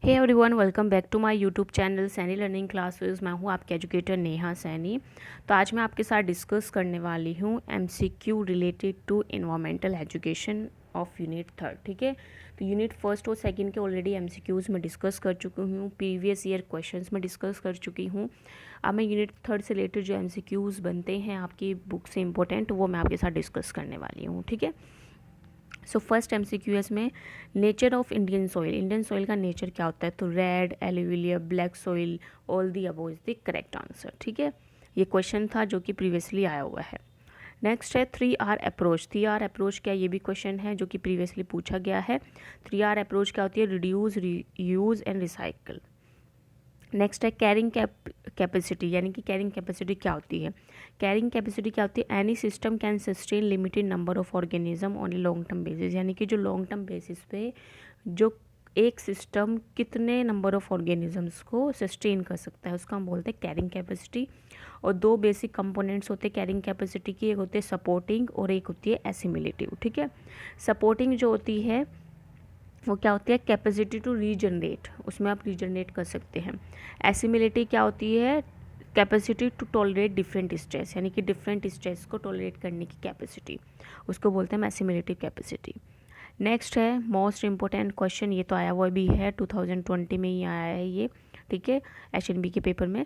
Hey everyone, welcome back to my YouTube channel Saini learning classes. मैं हूं आपके educator Neha Saini. तो आज मैं आपके साथ डिस्कस करने वाली हूं MCQ related to environmental education of unit third. ठीक है, तो यूनिट फर्स्ट और सेकंड के ऑलरेडी एमसीक्यूज़ में डिस्कस कर चुकी हूँ, प्रीवियस ईयर क्वेश्चंस में डिस्कस कर चुकी हूँ। अब मैं यूनिट थर्ड से रिलेटेड जो एमसीक्यूज़ बनते हैं आपकी बुक से इंपॉर्टेंट, वो मैं आपके साथ डिस्कस करने वाली हूँ। ठीक है, सो फर्स्ट एमसीक्यूएस में nature of Indian soil, Indian soil का नेचर क्या होता है? तो red, alluvial, black soil, all the above is the correct answer. ठीक है, ये क्वेश्चन था जो कि प्रीवियसली आया हुआ है। नेक्स्ट है 3R अप्रोच। 3R अप्रोच क्या, ये भी क्वेश्चन है जो कि प्रीवियसली पूछा गया है। 3R अप्रोच क्या होती है? Reduce, reuse and recycle. Next है कैरिंग कैपेसिटी, यानी कि कैरिंग कैपेसिटी क्या होती है? कैरिंग कैपेसिटी क्या होती है? Any system can sustain limited number of organism on a long term basis, यानी कि जो लॉन्ग टर्म बेसिस पे जो एक सिस्टम कितने नंबर ऑफ ऑर्गेनिजम्स को सस्टेन कर सकता है, उसका हम बोलते हैं कैरिंग कैपेसिटी। और दो बेसिक कंपोनेंट्स होते हैं कैरिंग कैपेसिटी की, एक होती है सपोर्टिंग और एक होती है एसिमिलेटिव। ठीक है, सपोर्टिंग जो होती है वो क्या होती है? कैपेसिटी टू रीजनरेट, उसमें आप रीजनरेट कर सकते हैं। एसिमिलेटिव क्या होती है? Capacity to tolerate different stress, यानी कि डिफरेंट स्ट्रेस को टॉलरेट करने की कैपेसिटी, उसको बोलते हैं एसिमिलेटिव कैपेसिटी। नेक्स्ट है मोस्ट इंपॉर्टेंट क्वेश्चन, ये तो आया हुआ भी है, 2020 में ही आया है ये। ठीक है, एचएनबी के पेपर में।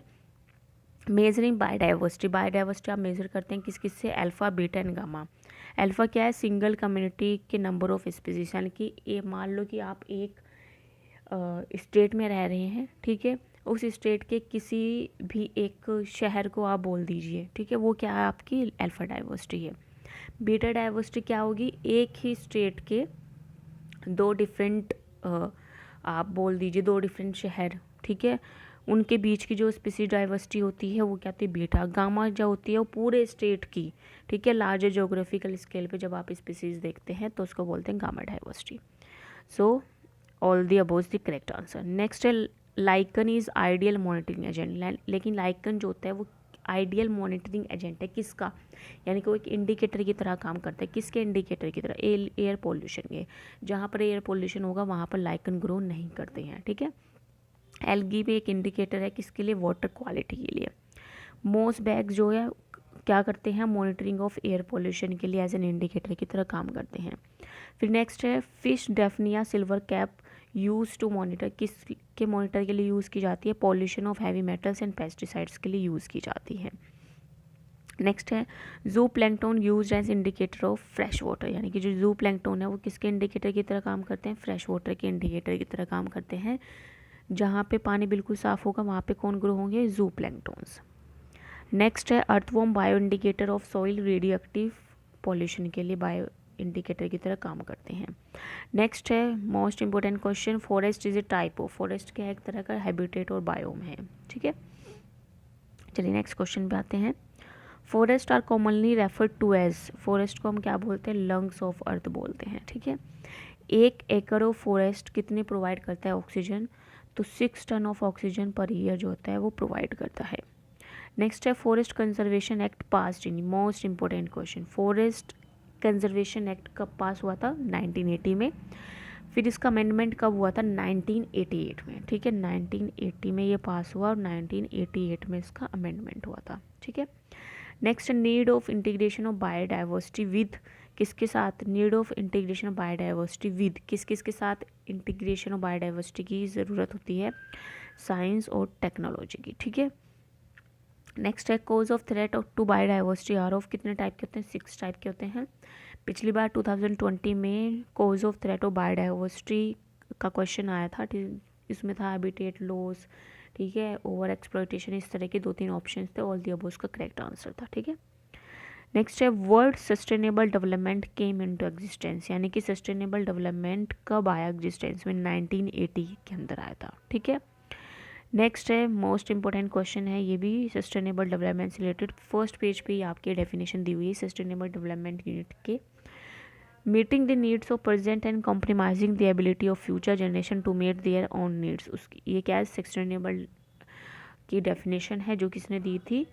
मेजरिंग बायोडाइवर्सिटी, बायोडाइवर्सिटी आप मेजर करते हैं किस किस से? Alpha, beta and gamma. Alpha क्या है? सिंगल कम्युनिटी के नंबर ऑफ स्पीसीज, यानी कि ये मान लो कि आप एक स्टेट में रह रहे हैं। ठीक है, उस स्टेट के किसी भी एक शहर को आप बोल दीजिए। ठीक है, वो क्या है? आपकी अल्फा डाइवर्सिटी है। बीटा डाइवर्सिटी क्या होगी? एक ही स्टेट के दो डिफरेंट आप बोल दीजिए दो डिफरेंट शहर, ठीक है, उनके बीच की जो स्पीसीज डाइवर्सिटी होती है वो क्या होती है? बीटा। गामा जो होती है वो पूरे स्टेट की, ठीक है, लार्जर जोग्राफिकल स्केल पे जब आप स्पीसीज देखते हैं तो उसको बोलते हैं gamma diversity. So all the above is the correct answer. Next है lichen is ideal monitoring agent, लेकिन लाइकन जो होता है वो आइडियल मॉनिटरिंग एजेंट है किसका? यानी कि वो एक इंडिकेटर की तरह काम करता है। किसके इंडिकेटर की तरह? एयर पोल्यूशन के। जहाँ पर एयर पोल्यूशन होगा वहाँ पर लाइकन ग्रो नहीं करते हैं। ठीक है, एल्गी भी एक इंडिकेटर है किसके लिए? वाटर क्वालिटी के लिए। मोस बैग जो है क्या करते हैं? मॉनिटरिंग ऑफ एयर पोल्यूशन के लिए एज एन इंडिकेटर की तरह काम करते हैं। फिर नेक्स्ट है fish daphnia silver carp use to monitor, किस के मॉनिटर के लिए यूज़ की जाती है? Pollution of heavy metals and pesticides के लिए यूज़ की जाती है। नेक्स्ट है zooplankton use as indicator of fresh water, यानी कि जो जू प्लैंकटन है वो किसके इंडिकेटर की तरह काम करते हैं? फ्रेश वाटर के इंडिकेटर की तरह काम करते हैं। जहाँ पे पानी बिल्कुल साफ़ होगा वहाँ पे कौन ग्रो होंगे? जू प्लैंकटन्स। नेक्स्ट है earthworm bio indicator of soil radioactive pollution के लिए बायो इंडिकेटर की तरह काम करते हैं। नेक्स्ट है most important question, forest is a type of, forest क्या एक तरह का हैबिटेट और बायोम है। ठीक है, चलिए नेक्स्ट क्वेश्चन पे आते हैं। Forest are commonly referred to as, forest को हम क्या बोलते हैं? लंग्स ऑफ अर्थ बोलते हैं। ठीक है, एक एकड़ ऑफ फॉरेस्ट कितने प्रोवाइड करता है ऑक्सीजन? तो 6 ton of oxygen per year जो होता है वो प्रोवाइड करता है। नेक्स्ट है forest conservation act pass in, most important question, forest conservation act कब पास हुआ था? 1980 में। फिर इसका अमेंडमेंट कब हुआ था? 1988 में। ठीक है, 1980 में ये पास हुआ और 1988 में इसका अमेंडमेंट हुआ था। ठीक है, next need of integration of biodiversity with, किसके साथ? Need of integration of biodiversity with, किस किस के साथ इंटीग्रेशन ऑफ बायोडाइवर्सिटी की ज़रूरत होती है? साइंस और टेक्नोलॉजी की। ठीक है, नेक्स्ट है cause of threat of to biodiversity are of, कितने टाइप के होते हैं? 6 टाइप के होते हैं। पिछली बार 2020 में cause of threat of biodiversity का क्वेश्चन आया था। इसमें था हैबिटेट लॉस, ठीक है, ओवर एक्सप्लॉयटेशन, इस तरह के 2-3 ऑप्शंस थे। ऑल द अबव उसका करेक्ट आंसर था। ठीक है, नेक्स्ट है world sustainable development came into existence, यानी कि सस्टेनेबल डेवलपमेंट कब आया एग्जिस्टेंस में? 1980 के अंदर आया था। ठीक है, नेक्स्ट है मोस्ट इंपॉर्टेंट क्वेश्चन है ये भी सस्टेनेबल डेवलपमेंट से रिलेटेड। फर्स्ट पेज पे ही आपकी डेफिनेशन दी हुई है सस्टेनेबल डेवलपमेंट यूनिट के। Meeting the needs of present and compromising the ability of future generation to meet their own needs, उसकी ये क्या है? सस्टेनेबल की डेफिनेशन है जो किसने दी थी?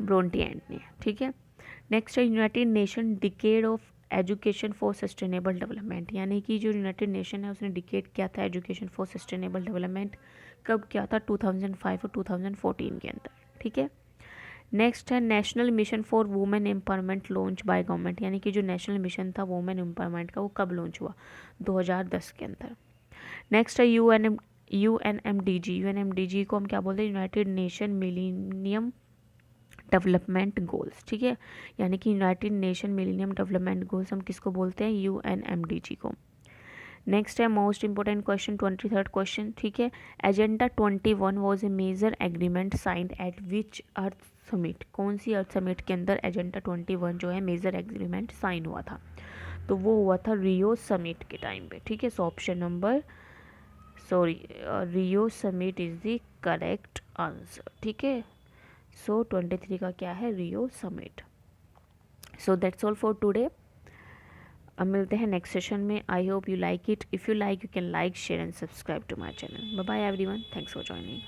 ब्रोंटी एंड ने। ठीक है, नेक्स्ट है United nation decade of education for sustainable development, यानी कि जो यूनाइटेड नेशन है उसने डिकेट किया था एजुकेशन फॉर सस्टेनेबल डेवलपमेंट, कब किया था 2005 और 2014 के अंदर, ठीक है। नेक्स्ट है national mission for women empowerment launch by government, यानी कि जो नेशनल मिशन था वुमेन एम्पावरमेंट का वो कब लॉन्च हुआ, 2010 के अंदर। नेक्स्ट है यूएनएमडीजी को हम क्या बोलते हैं, United nation millennium development goals, ठीक है, यानी कि United nation millennium development goals हम किसको बोलते हैं, यूएनएमडीजी को। नेक्स्ट है most important question 23rd question, ठीक है, agenda 21 was a major agreement signed at which earth summit, कौन सी अर्थ समिट के अंदर एजेंडा 21 जो है मेजर एग्रीमेंट साइन हुआ था, तो वो हुआ था रियो समिट के टाइम पे, ठीक है। So option number Rio summit is the correct answer, ठीक है। सो 23 का क्या है, Rio summit. So that's all for today. अब मिलते हैं नेक्स्ट सेशन में। I hope you like it. If you like you can like share and subscribe to my channel. Bye bye everyone, thanks for joining.